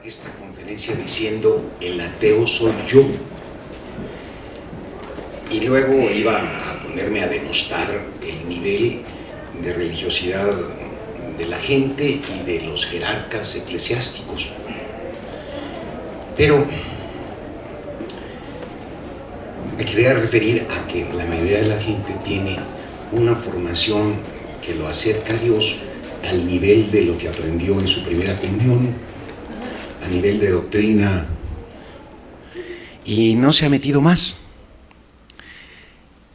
esta conferencia diciendo el ateo soy yo, y luego iba a ponerme a denostar el nivel de religiosidad de la gente y de los jerarcas eclesiásticos. Pero me quería referir a que la mayoría de la gente tiene una formación que lo acerca a Dios al nivel de lo que aprendió en su primera comunión, a nivel de doctrina, y no se ha metido más.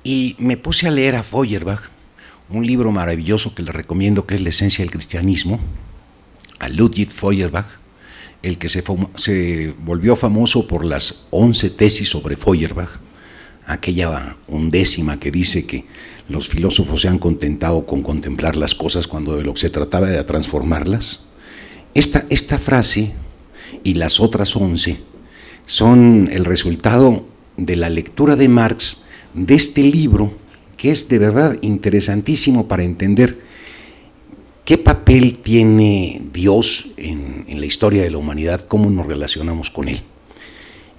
Y me puse a leer a Feuerbach, un libro maravilloso que le recomiendo, que es La esencia del cristianismo, a Ludwig Feuerbach, el que se volvió famoso por las 11 tesis sobre Feuerbach, aquella 11ª que dice que los filósofos se han contentado con contemplar las cosas cuando de lo que se trataba era de transformarlas. Esta frase y las otras 11 son el resultado de la lectura de Marx de este libro, que es de verdad interesantísimo para entender qué papel tiene Dios en la historia de la humanidad, cómo nos relacionamos con Él.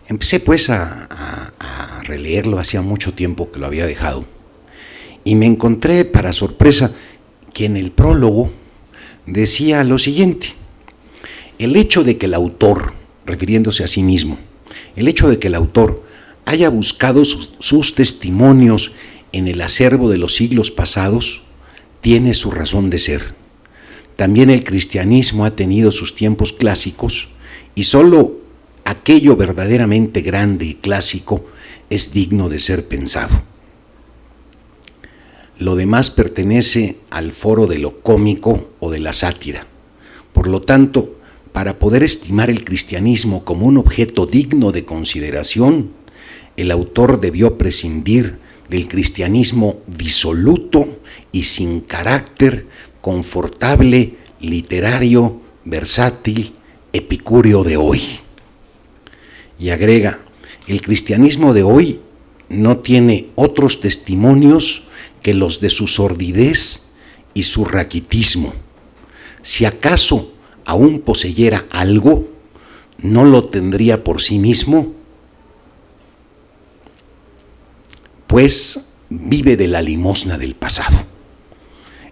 Empecé pues a releerlo, hacía mucho tiempo que lo había dejado, y me encontré, para sorpresa, que en el prólogo decía lo siguiente: el hecho de que el autor, refiriéndose a sí mismo, el hecho de que el autor haya buscado sus testimonios en el acervo de los siglos pasados, tiene su razón de ser. También el cristianismo ha tenido sus tiempos clásicos, y solo aquello verdaderamente grande y clásico es digno de ser pensado. Lo demás pertenece al foro de lo cómico o de la sátira. Por lo tanto, para poder estimar el cristianismo como un objeto digno de consideración, el autor debió prescindir del cristianismo disoluto y sin carácter, confortable, literario, versátil, epicúreo de hoy. Y agrega: el cristianismo de hoy no tiene otros testimonios que los de su sordidez y su raquitismo. Si acaso aún poseyera algo, no lo tendría por sí mismo, pues vive de la limosna del pasado.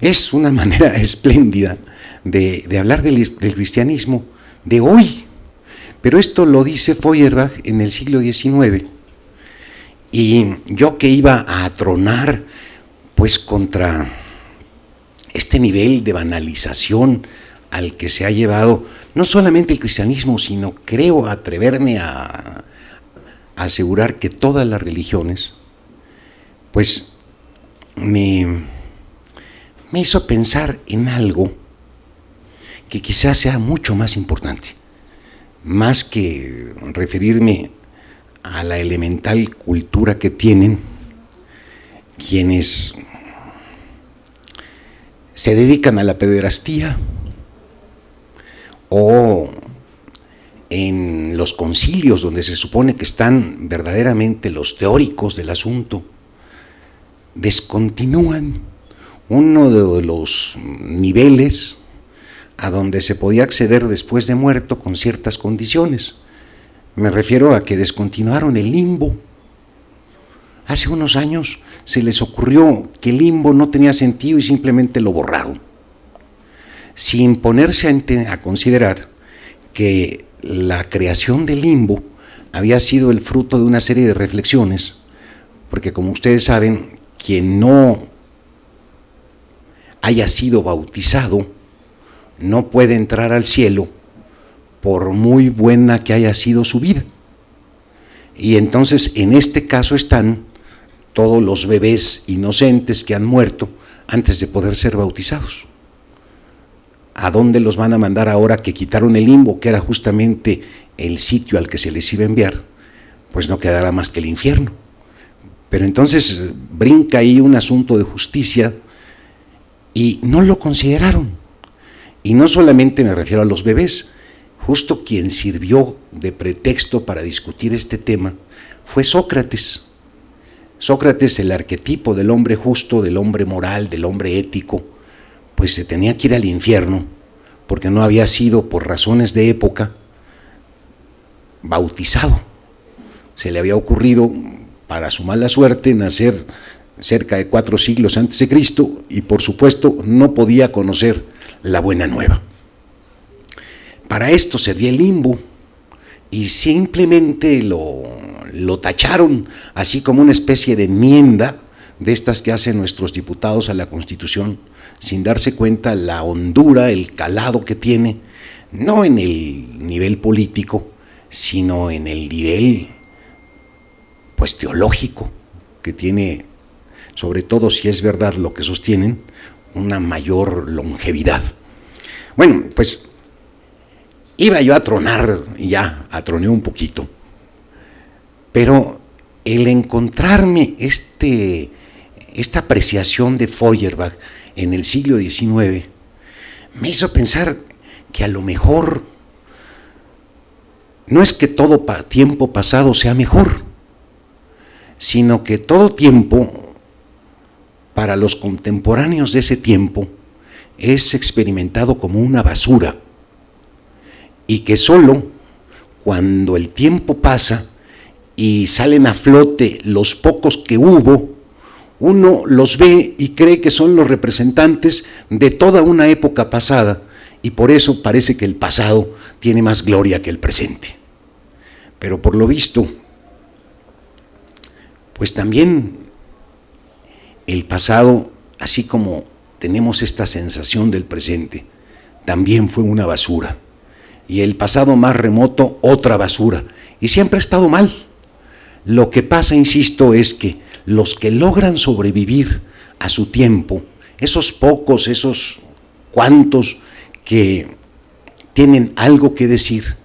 Es una manera espléndida de hablar del cristianismo de hoy, pero esto lo dice Feuerbach en el siglo XIX, y yo que iba a atronar pues contra este nivel de banalización al que se ha llevado no solamente el cristianismo, sino creo atreverme a asegurar que todas las religiones, pues me hizo pensar en algo que quizás sea mucho más importante, más que referirme a la elemental cultura que tienen quienes se dedican a la pederastía, o en los concilios donde se supone que están verdaderamente los teóricos del asunto, descontinúan uno de los niveles a donde se podía acceder después de muerto con ciertas condiciones. Me refiero a que descontinuaron el limbo. Hace unos años se les ocurrió que el limbo no tenía sentido y simplemente lo borraron, sin ponerse a considerar que la creación del limbo había sido el fruto de una serie de reflexiones, porque como ustedes saben, quien no haya sido bautizado no puede entrar al cielo por muy buena que haya sido su vida. Y entonces en este caso están todos los bebés inocentes que han muerto antes de poder ser bautizados. ¿A dónde los van a mandar ahora que quitaron el limbo, que era justamente el sitio al que se les iba a enviar? Pues no quedará más que el infierno. Pero entonces brinca ahí un asunto de justicia y no lo consideraron. Y no solamente me refiero a los bebés, justo quien sirvió de pretexto para discutir este tema fue Sócrates. Sócrates, el arquetipo del hombre justo, del hombre moral, del hombre ético, pues se tenía que ir al infierno porque no había sido, por razones de época, bautizado. Se le había ocurrido, para su mala suerte, nacer cerca de 4 siglos antes de Cristo y por supuesto no podía conocer la buena nueva. Para esto servía el limbo y simplemente lo tacharon así como una especie de enmienda de estas que hacen nuestros diputados a la Constitución, sin darse cuenta la hondura, el calado que tiene, no en el nivel político, sino en el nivel pues teológico que tiene, sobre todo si es verdad lo que sostienen, una mayor longevidad. Bueno, pues iba yo a tronar, y ya atroné un poquito, pero el encontrarme esta apreciación de Feuerbach en el siglo XIX me hizo pensar que a lo mejor no es que todo tiempo pasado sea mejor, sino que todo tiempo para los contemporáneos de ese tiempo es experimentado como una basura y que solo cuando el tiempo pasa y salen a flote los pocos que hubo, uno los ve y cree que son los representantes de toda una época pasada y por eso parece que el pasado tiene más gloria que el presente. Pero por lo visto, pues también el pasado, así como tenemos esta sensación del presente, también fue una basura. Y el pasado más remoto, otra basura. Y siempre ha estado mal. Lo que pasa, insisto, es que los que logran sobrevivir a su tiempo, esos pocos, esos cuantos que tienen algo que decir,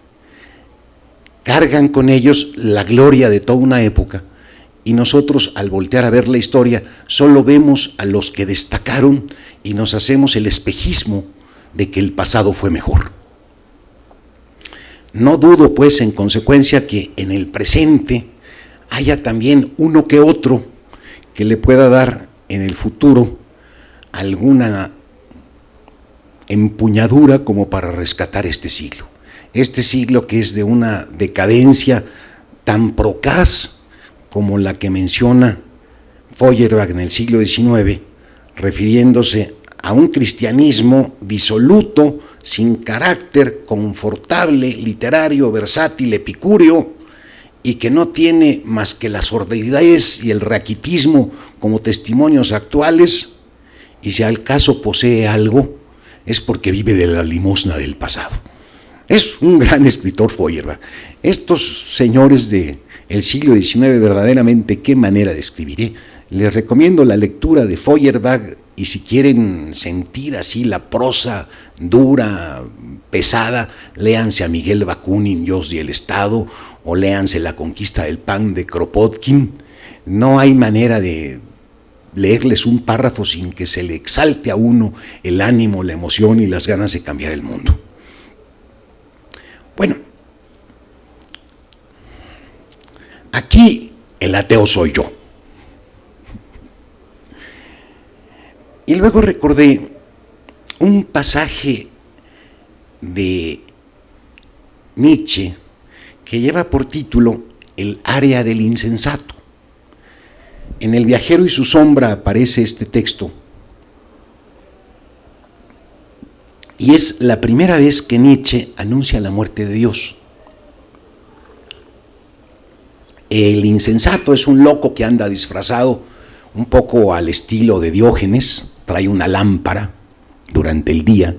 cargan con ellos la gloria de toda una época. Y nosotros, al voltear a ver la historia, solo vemos a los que destacaron y nos hacemos el espejismo de que el pasado fue mejor. No dudo, pues, en consecuencia, que en el presente haya también uno que otro que le pueda dar en el futuro alguna empuñadura como para rescatar este siglo. Este siglo que es de una decadencia tan procaz como la que menciona Feuerbach en el siglo XIX, refiriéndose a un cristianismo disoluto, sin carácter, confortable, literario, versátil, epicúreo, y que no tiene más que la sordidez y el raquitismo como testimonios actuales, y si al caso posee algo, es porque vive de la limosna del pasado. Es un gran escritor Feuerbach. Estos señores del siglo XIX, verdaderamente, qué manera de escribir. Les recomiendo la lectura de Feuerbach, y si quieren sentir así la prosa dura, pesada, léanse a Miguel Bakunin, Dios y el Estado, o léanse La conquista del pan de Kropotkin. No hay manera de leerles un párrafo sin que se le exalte a uno el ánimo, la emoción y las ganas de cambiar el mundo. Bueno, aquí el ateo soy yo. Y luego recordé un pasaje de Nietzsche que lleva por título El área del insensato. En El viajero y su sombra aparece este texto, y es la primera vez que Nietzsche anuncia la muerte de Dios. El insensato es un loco que anda disfrazado un poco al estilo de Diógenes, trae una lámpara durante el día.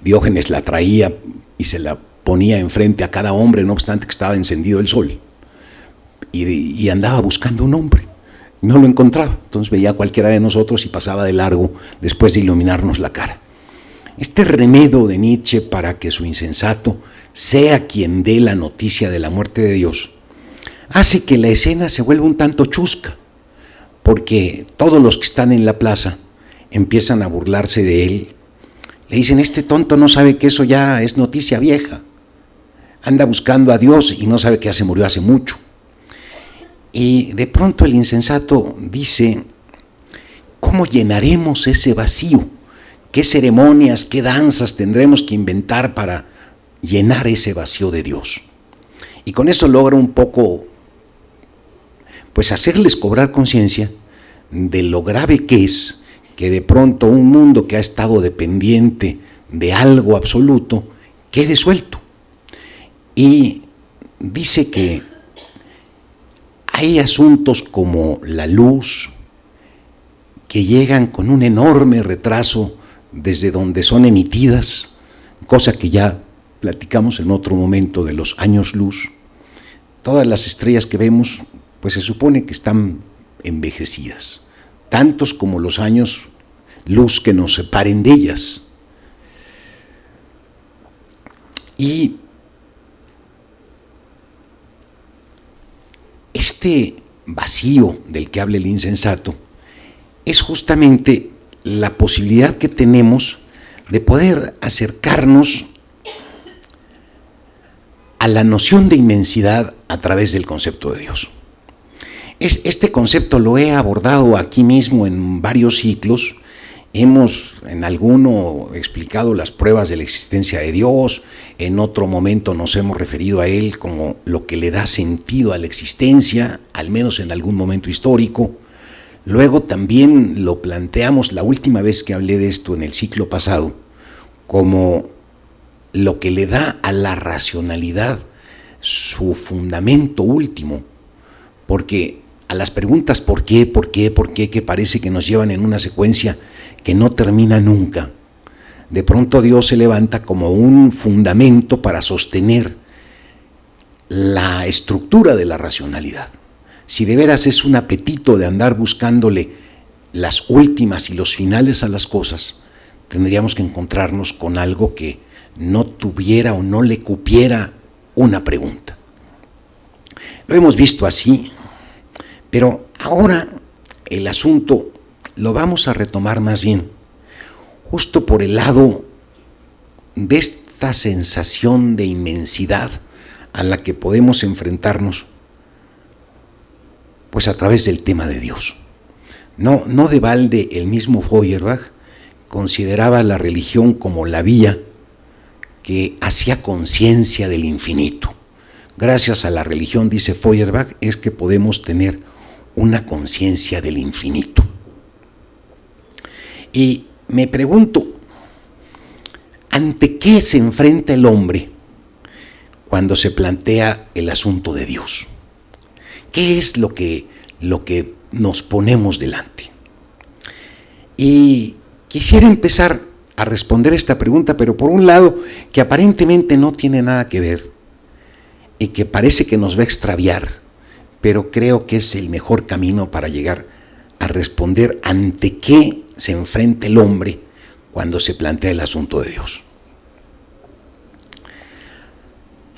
Diógenes la traía y se la ponía enfrente a cada hombre, no obstante que estaba encendido el sol. Y andaba buscando un hombre, no lo encontraba, entonces veía a cualquiera de nosotros y pasaba de largo después de iluminarnos la cara. Este remedio de Nietzsche para que su insensato sea quien dé la noticia de la muerte de Dios hace que la escena se vuelva un tanto chusca, porque todos los que están en la plaza empiezan a burlarse de él. Le dicen, este tonto no sabe que eso ya es noticia vieja, anda buscando a Dios y no sabe que ya se murió hace mucho. Y de pronto el insensato dice, ¿cómo llenaremos ese vacío? ¿Qué ceremonias, qué danzas tendremos que inventar para llenar ese vacío de Dios? Y con eso logra un poco, pues hacerles cobrar conciencia de lo grave que es que de pronto un mundo que ha estado dependiente de algo absoluto quede suelto. Y dice que hay asuntos como la luz que llegan con un enorme retraso desde donde son emitidas, cosa que ya platicamos en otro momento de los años luz. Todas las estrellas que vemos, pues se supone que están envejecidas, tantos como los años luz que nos separen de ellas. Y este vacío del que habla el insensato es justamente la posibilidad que tenemos de poder acercarnos a la noción de inmensidad a través del concepto de Dios. Este concepto lo he abordado aquí mismo en varios ciclos. Hemos en alguno explicado las pruebas de la existencia de Dios, en otro momento nos hemos referido a Él como lo que le da sentido a la existencia, al menos en algún momento histórico. Luego también lo planteamos la última vez que hablé de esto en el ciclo pasado, como lo que le da a la racionalidad su fundamento último, porque a las preguntas ¿por qué?, que parece que nos llevan en una secuencia que no termina nunca, de pronto Dios se levanta como un fundamento para sostener la estructura de la racionalidad. Si de veras es un apetito de andar buscándole las últimas y los finales a las cosas, tendríamos que encontrarnos con algo que no tuviera o no le cupiera una pregunta. Lo hemos visto así, pero ahora el asunto lo vamos a retomar más bien, justo por el lado de esta sensación de inmensidad a la que podemos enfrentarnos, pues a través del tema de Dios. No de balde el mismo Feuerbach consideraba la religión como la vía que hacía conciencia del infinito. Gracias a la religión, dice Feuerbach, es que podemos tener una conciencia del infinito. Y me pregunto, ¿ante qué se enfrenta el hombre cuando se plantea el asunto de Dios? ¿Qué es lo que nos ponemos delante? Y quisiera empezar a responder esta pregunta, pero por un lado que aparentemente no tiene nada que ver y que parece que nos va a extraviar, pero creo que es el mejor camino para llegar a responder ante qué se enfrenta el hombre cuando se plantea el asunto de Dios.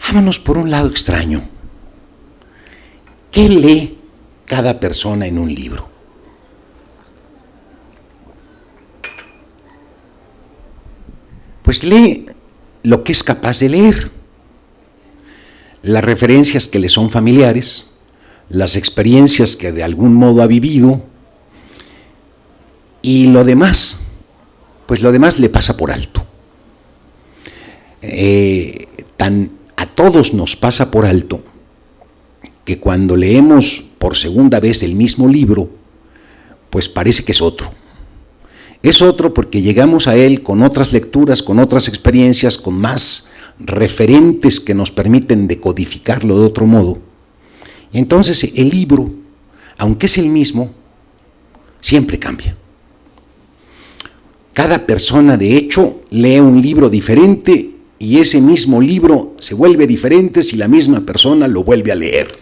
Vámonos por un lado extraño. ¿Qué lee cada persona en un libro? Pues lee lo que es capaz de leer, las referencias que le son familiares, las experiencias que de algún modo ha vivido, y lo demás, pues lo demás le pasa por alto. A todos nos pasa por alto que cuando leemos por segunda vez el mismo libro, pues parece que es otro. Es otro porque llegamos a él con otras lecturas, con otras experiencias, con más referentes que nos permiten decodificarlo de otro modo. Y entonces el libro, aunque es el mismo, siempre cambia. Cada persona, de hecho, lee un libro diferente y ese mismo libro se vuelve diferente si la misma persona lo vuelve a leer.